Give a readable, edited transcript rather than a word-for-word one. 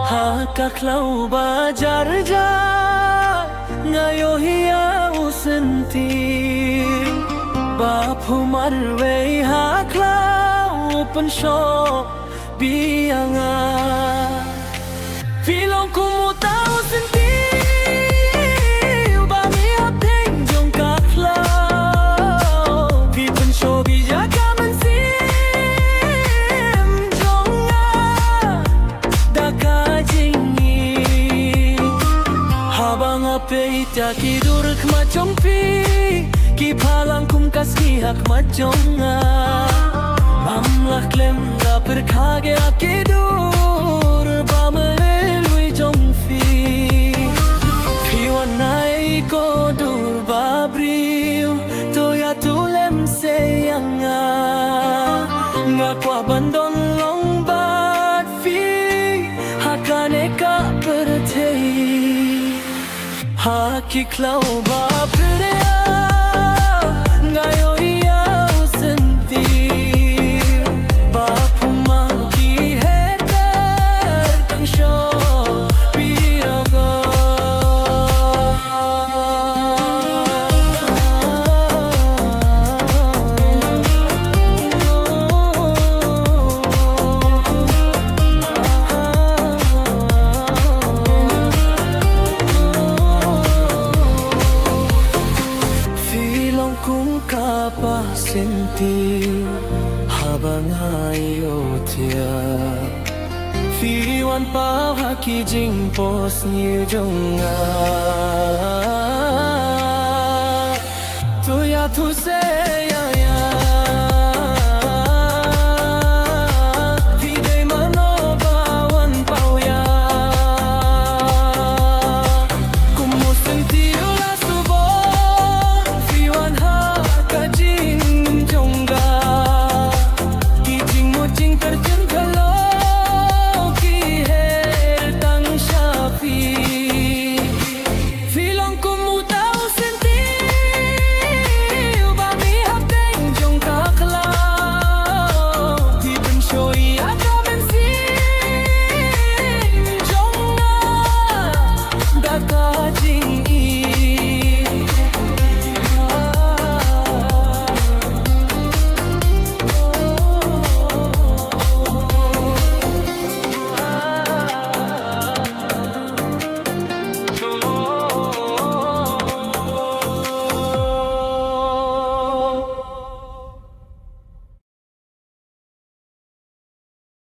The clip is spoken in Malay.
Hakaklau bajar ja ngayo hiya usentir Bapu marwei haklau pensho bianga Filong kumu tau sentir Bami apeng jong kaklau Pi pensho bijaga mensim jonga Daka jingi Habang ape itaki duruk macong pi Ki palang kum kaski hak majonga Mamlak lem da perkage akidur Bamelui jong fi Piwanai ko dur babriu Toya tulem seyanga Ngakwa bandon long bat fi Hakane ka pertei Haki klau baprea Ngayo iya usentir Bapu mangki heter Tangsho biaga Kung kapah sentir habang ayo tia Fiwan pa haki jing pos niyo jonga Tuya tu say